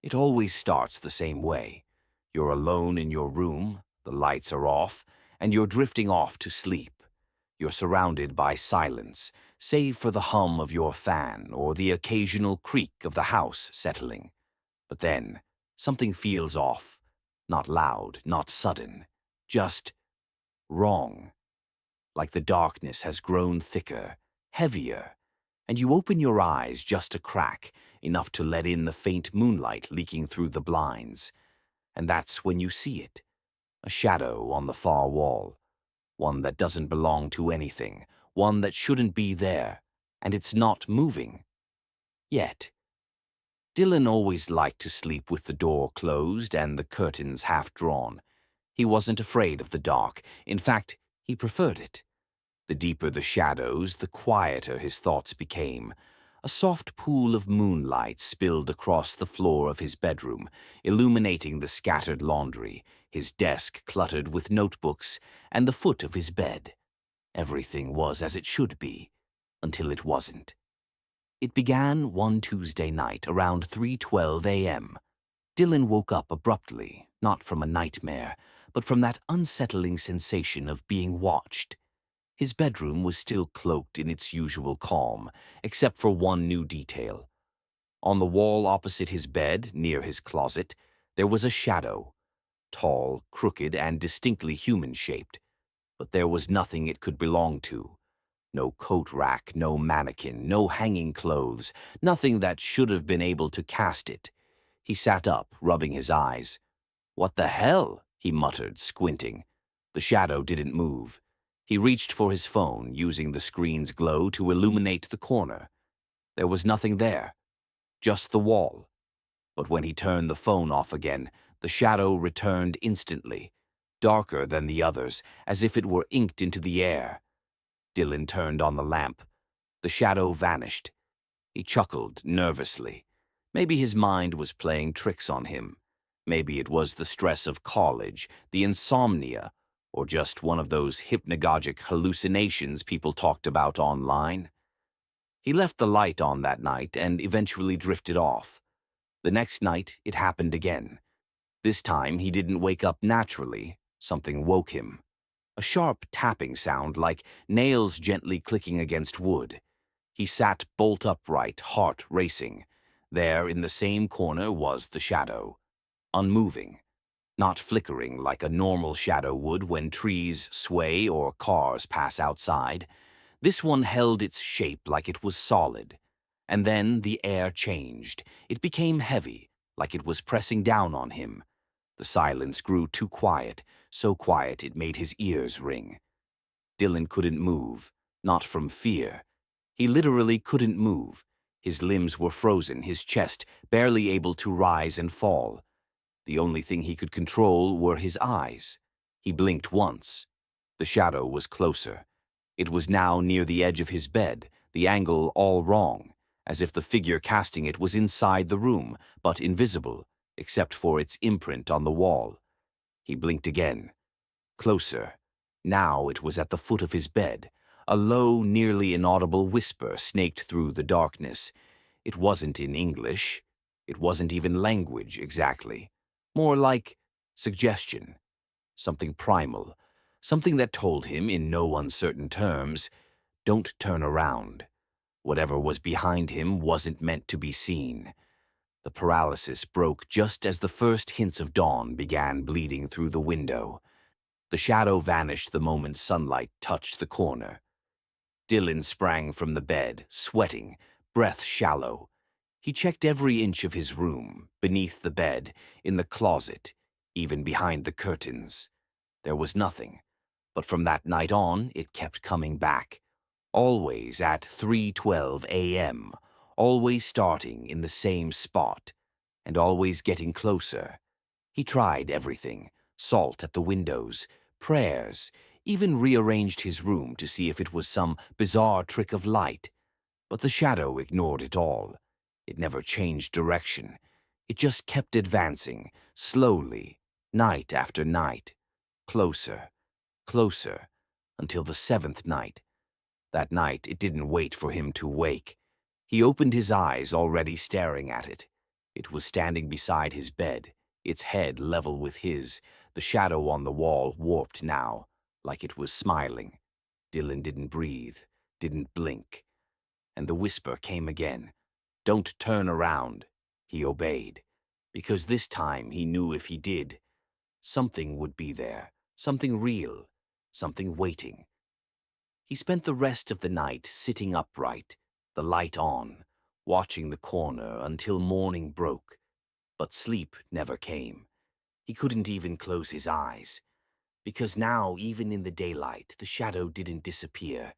It always starts the same way. You're alone in your room, the lights are off, and you're drifting off to sleep. You're surrounded by silence, save for the hum of your fan or the occasional creak of the house settling. But then, something feels off. Not loud, not sudden, just wrong. Like the darkness has grown thicker, heavier, and you open your eyes just a crack, enough to let in the faint moonlight leaking through the blinds. And that's when you see it, a shadow on the far wall, one that doesn't belong to anything, one that shouldn't be there, and it's not moving. Yet. Dylan always liked to sleep with the door closed and the curtains half drawn. He wasn't afraid of the dark. In fact, he preferred it. The deeper the shadows, the quieter his thoughts became. A soft pool of moonlight spilled across the floor of his bedroom, illuminating the scattered laundry, his desk cluttered with notebooks, and the foot of his bed. Everything was as it should be, until it wasn't. It began one Tuesday night around 3:12 a.m. Dylan woke up abruptly, not from a nightmare, but from that unsettling sensation of being watched. His bedroom was still cloaked in its usual calm, except for one new detail. On the wall opposite his bed, near his closet, there was a shadow, tall, crooked, and distinctly human-shaped. But there was nothing it could belong to. No coat rack, no mannequin, no hanging clothes, nothing that should have been able to cast it. He sat up, rubbing his eyes. "What the hell?" he muttered, squinting. The shadow didn't move. He reached for his phone, using the screen's glow to illuminate the corner. There was nothing there, just the wall. But when he turned the phone off again, the shadow returned instantly, darker than the others, as if it were inked into the air. Dylan turned on the lamp. The shadow vanished. He chuckled nervously. Maybe his mind was playing tricks on him. Maybe it was the stress of college, the insomnia, or just one of those hypnagogic hallucinations people talked about online. He left the light on that night and eventually drifted off. The next night, it happened again. This time, he didn't wake up naturally. Something woke him. A sharp tapping sound like nails gently clicking against wood. He sat bolt upright, heart racing. There, in the same corner, was the shadow. Unmoving. Not flickering like a normal shadow would when trees sway or cars pass outside. This one held its shape like it was solid. And then the air changed. It became heavy, like it was pressing down on him. The silence grew too quiet, so quiet it made his ears ring. Dylan couldn't move, not from fear. He literally couldn't move. His limbs were frozen, his chest barely able to rise and fall. The only thing he could control were his eyes. He blinked once. The shadow was closer. It was now near the edge of his bed, the angle all wrong, as if the figure casting it was inside the room, but invisible, except for its imprint on the wall. He blinked again. Closer. Now it was at the foot of his bed. A low, nearly inaudible whisper snaked through the darkness. It wasn't in English. It wasn't even language, exactly. More like suggestion. Something primal. Something that told him, in no uncertain terms, don't turn around. Whatever was behind him wasn't meant to be seen. The paralysis broke just as the first hints of dawn began bleeding through the window. The shadow vanished the moment sunlight touched the corner. Dylan sprang from the bed, sweating, breath shallow. He checked every inch of his room, beneath the bed, in the closet, even behind the curtains. There was nothing, but from that night on, it kept coming back. Always at 3:12 a.m., always starting in the same spot, and always getting closer. He tried everything, salt at the windows, prayers, even rearranged his room to see if it was some bizarre trick of light. But the shadow ignored it all. It never changed direction. It just kept advancing, slowly, night after night. Closer, closer, until the seventh night. That night, it didn't wait for him to wake. He opened his eyes, already staring at it. It was standing beside his bed, its head level with his, the shadow on the wall warped now, like it was smiling. Dylan didn't breathe, didn't blink, and the whisper came again. "Don't turn around." He obeyed, because this time he knew if he did, something would be there, something real, something waiting. He spent the rest of the night sitting upright, the light on, watching the corner until morning broke, but sleep never came. He couldn't even close his eyes, because now, even in the daylight, the shadow didn't disappear,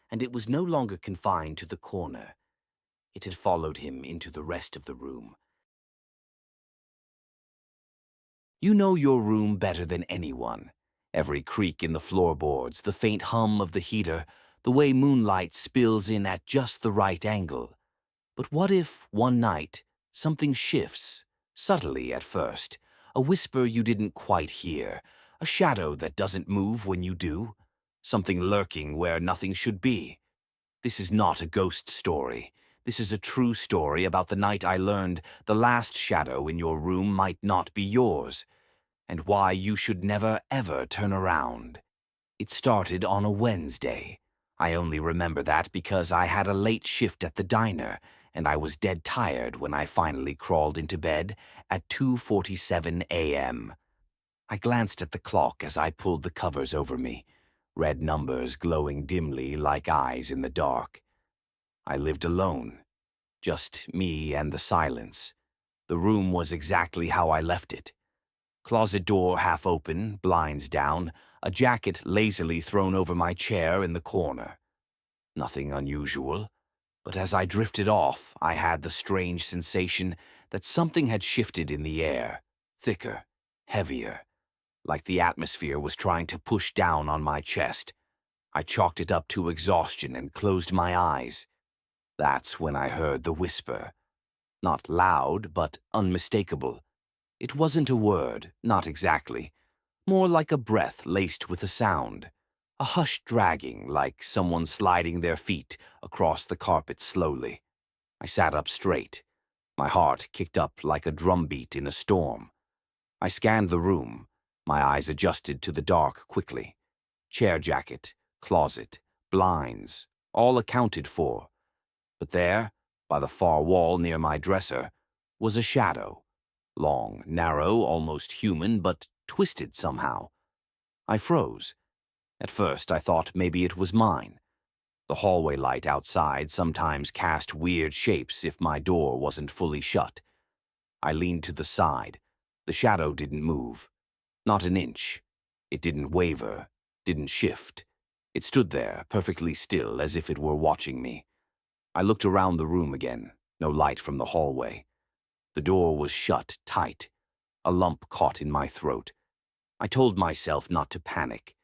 and it was no longer confined to the corner. It had followed him into the rest of the room. You know your room better than anyone. Every creak in the floorboards, the faint hum of the heater, the way moonlight spills in at just the right angle. But what if, one night, something shifts, subtly at first, a whisper you didn't quite hear, a shadow that doesn't move when you do, something lurking where nothing should be? This is not a ghost story. This is a true story about the night I learned the last shadow in your room might not be yours, and why you should never ever turn around. It started on a Wednesday. I only remember that because I had a late shift at the diner, and I was dead tired when I finally crawled into bed at 2:47 a.m. I glanced at the clock as I pulled the covers over me, red numbers glowing dimly like eyes in the dark. I lived alone, just me and the silence. The room was exactly how I left it. Closet door half open, blinds down, a jacket lazily thrown over my chair in the corner. Nothing unusual, but as I drifted off, I had the strange sensation that something had shifted in the air, thicker, heavier, like the atmosphere was trying to push down on my chest. I chalked it up to exhaustion and closed my eyes. That's when I heard the whisper. Not loud, but unmistakable. It wasn't a word, not exactly. More like a breath laced with a sound. A hushed dragging, like someone sliding their feet across the carpet slowly. I sat up straight. My heart kicked up like a drumbeat in a storm. I scanned the room. My eyes adjusted to the dark quickly. Chair jacket, closet, blinds, all accounted for. But there, by the far wall near my dresser, was a shadow. Long, narrow, almost human, but twisted somehow. I froze. At first, I thought maybe it was mine. The hallway light outside sometimes cast weird shapes if my door wasn't fully shut. I leaned to the side. The shadow didn't move. Not an inch. It didn't waver, didn't shift. It stood there, perfectly still, as if it were watching me. I looked around the room again. No light from the hallway. The door was shut tight. A lump caught in my throat. I told myself not to panic.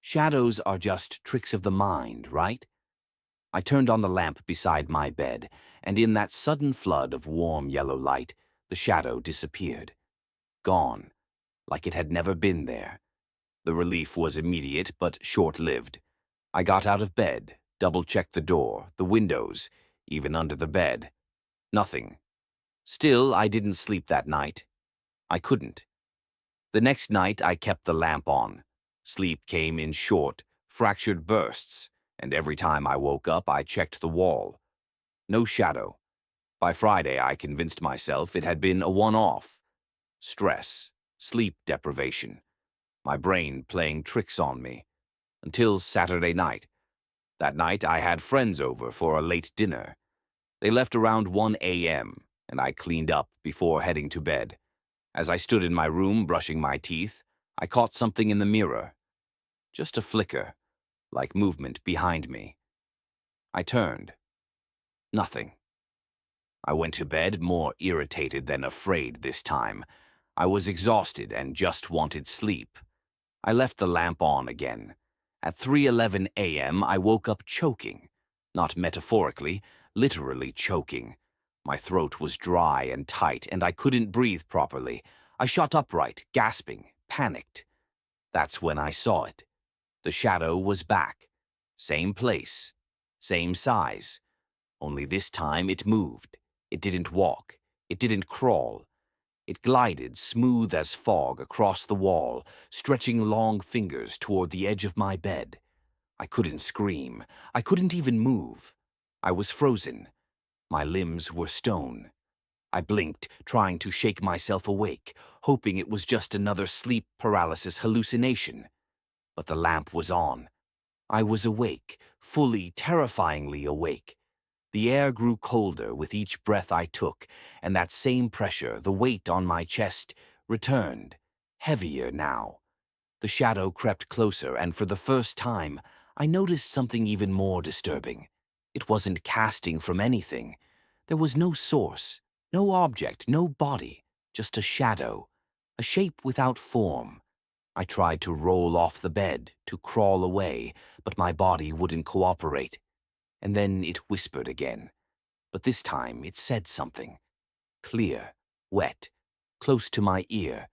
Shadows are just tricks of the mind, right? I turned on the lamp beside my bed, and in that sudden flood of warm yellow light, the shadow disappeared. Gone, like it had never been there. The relief was immediate but short-lived. I got out of bed, double-checked the door, the windows, even under the bed. Nothing. Still, I didn't sleep that night. I couldn't. The next night, I kept the lamp on. Sleep came in short, fractured bursts, and every time I woke up, I checked the wall. No shadow. By Friday, I convinced myself it had been a one-off. Stress, sleep deprivation, my brain playing tricks on me. Until Saturday night. That night, I had friends over for a late dinner. They left around 1 a.m., and I cleaned up before heading to bed. As I stood in my room brushing my teeth, I caught something in the mirror. Just a flicker, like movement behind me. I turned. Nothing. I went to bed more irritated than afraid this time. I was exhausted and just wanted sleep. I left the lamp on again. At 3:11 a.m., I woke up choking. Not metaphorically, literally choking. My throat was dry and tight, and I couldn't breathe properly. I shot upright, gasping, panicked. That's when I saw it. The shadow was back. Same place. Same size. Only this time it moved. It didn't walk. It didn't crawl. It glided smooth as fog across the wall, stretching long fingers toward the edge of my bed. I couldn't scream. I couldn't even move. I was frozen. My limbs were stone. I blinked, trying to shake myself awake, hoping it was just another sleep paralysis hallucination. But the lamp was on. I was awake, fully, terrifyingly awake. The air grew colder with each breath I took, and that same pressure, the weight on my chest, returned, heavier now. The shadow crept closer, and for the first time, I noticed something even more disturbing. It wasn't casting from anything. There was no source, no object, no body, just a shadow, a shape without form. I tried to roll off the bed, to crawl away, but my body wouldn't cooperate. And then it whispered again. But this time it said something. Clear, wet, close to my ear.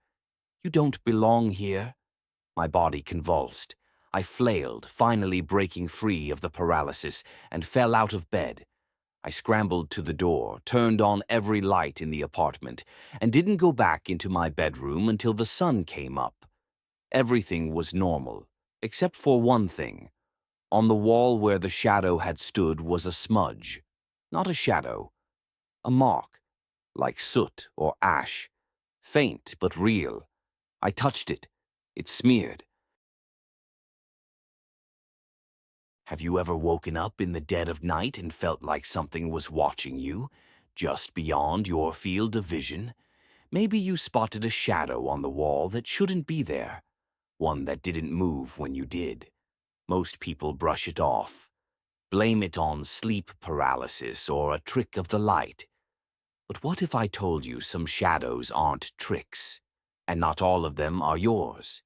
"You don't belong here." My body convulsed. I flailed, finally breaking free of the paralysis, and fell out of bed. I scrambled to the door, turned on every light in the apartment, and didn't go back into my bedroom until the sun came up. Everything was normal, except for one thing. On the wall where the shadow had stood was a smudge. Not a shadow, a mark, like soot or ash. Faint but real. I touched it. It smeared. Have you ever woken up in the dead of night and felt like something was watching you, just beyond your field of vision? Maybe you spotted a shadow on the wall that shouldn't be there, one that didn't move when you did. Most people brush it off, blame it on sleep paralysis or a trick of the light. But what if I told you some shadows aren't tricks, and not all of them are yours?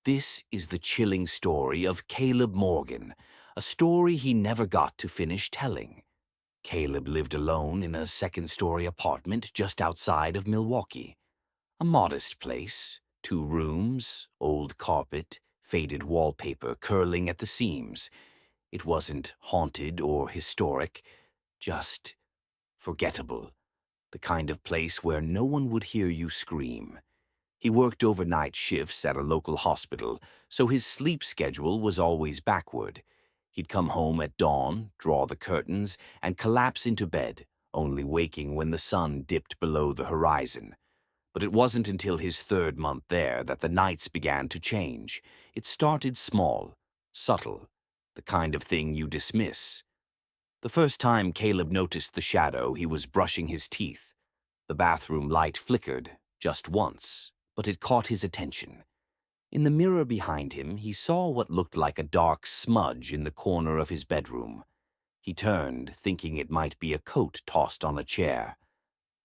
This is the chilling story of Caleb Morgan, a story he never got to finish telling. Caleb lived alone in a second-story apartment just outside of Milwaukee. A modest place, 2 rooms, old carpet, faded wallpaper curling at the seams. It wasn't haunted or historic, just forgettable. The kind of place where no one would hear you scream. He worked overnight shifts at a local hospital, so his sleep schedule was always backward. He'd come home at dawn, draw the curtains, and collapse into bed, only waking when the sun dipped below the horizon. But it wasn't until his 3rd month there that the nights began to change. It started small, subtle, the kind of thing you dismiss. The first time Caleb noticed the shadow, he was brushing his teeth. The bathroom light flickered, just once, but it caught his attention. In the mirror behind him, he saw what looked like a dark smudge in the corner of his bedroom. He turned, thinking it might be a coat tossed on a chair.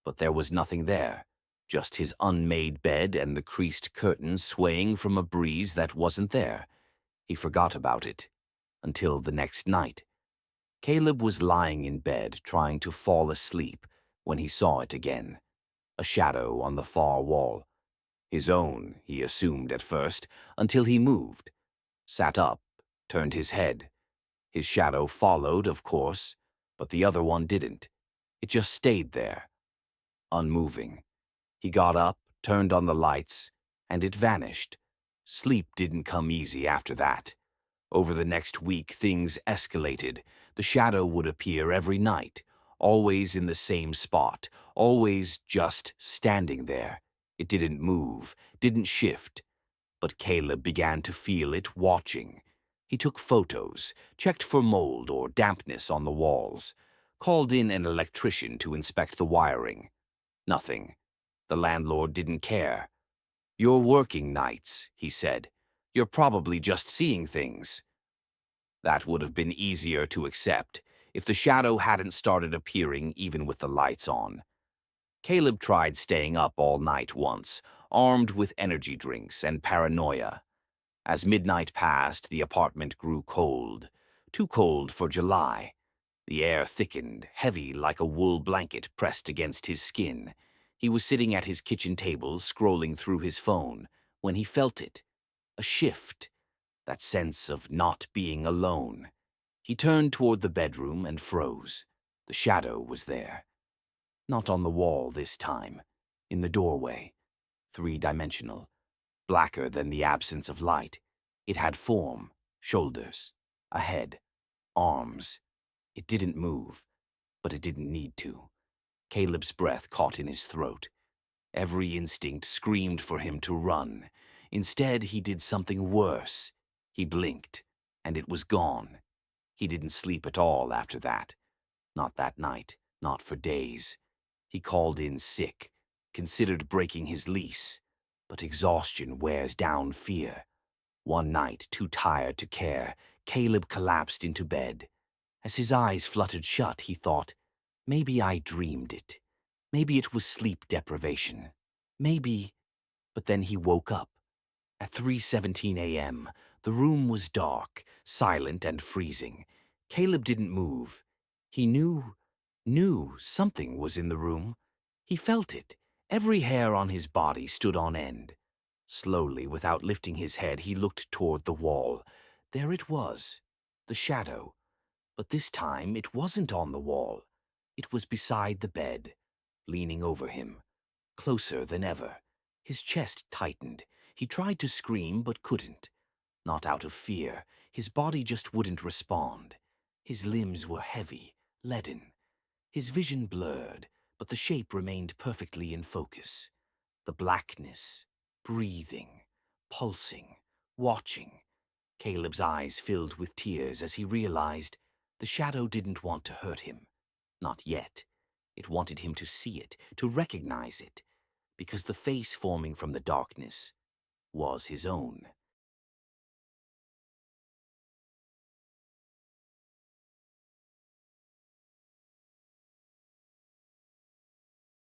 But there was nothing there, just his unmade bed and the creased curtains swaying from a breeze that wasn't there. He forgot about it, until the next night. Caleb was lying in bed, trying to fall asleep, when he saw it again. A shadow on the far wall. His own, he assumed at first, until he moved. Sat up, turned his head. His shadow followed, of course, but the other one didn't. It just stayed there, unmoving. He got up, turned on the lights, and it vanished. Sleep didn't come easy after that. Over the next week, things escalated. The shadow would appear every night, always in the same spot, always just standing there. It didn't move, didn't shift. But Caleb began to feel it watching. He took photos, checked for mold or dampness on the walls, called in an electrician to inspect the wiring. Nothing. The landlord didn't care. "You're working nights," he said. "You're probably just seeing things." That would have been easier to accept if the shadow hadn't started appearing even with the lights on. Caleb tried staying up all night once, armed with energy drinks and paranoia. As midnight passed, the apartment grew cold. Too cold for July. The air thickened, heavy like a wool blanket pressed against his skin. He was sitting at his kitchen table, scrolling through his phone, when he felt it. A shift. That sense of not being alone. He turned toward the bedroom and froze. The shadow was there. Not on the wall this time. In the doorway. Three-dimensional. Blacker than the absence of light. It had form, shoulders, a head, arms. It didn't move, but it didn't need to. Caleb's breath caught in his throat. Every instinct screamed for him to run. Instead, he did something worse. He blinked, and it was gone. He didn't sleep at all after that. Not that night, not for days. He called in sick, considered breaking his lease. But exhaustion wears down fear. One night, too tired to care, Caleb collapsed into bed. As his eyes fluttered shut, he thought, maybe I dreamed it. Maybe it was sleep deprivation. Maybe... But then he woke up. At 3:17 a.m., the room was dark, silent and freezing. Caleb didn't move. He knew something was in the room. He felt it. Every hair on his body stood on end. Slowly, without lifting his head, he looked toward the wall. There it was, the shadow. But this time it wasn't on the wall. It was beside the bed, leaning over him, closer than ever. His chest tightened. He tried to scream, but couldn't. Not out of fear. His body just wouldn't respond. His limbs were heavy, leaden. His vision blurred, but the shape remained perfectly in focus. The blackness, breathing, pulsing, watching. Caleb's eyes filled with tears as he realized the shadow didn't want to hurt him. Not yet. It wanted him to see it, to recognize it, because the face forming from the darkness was his own.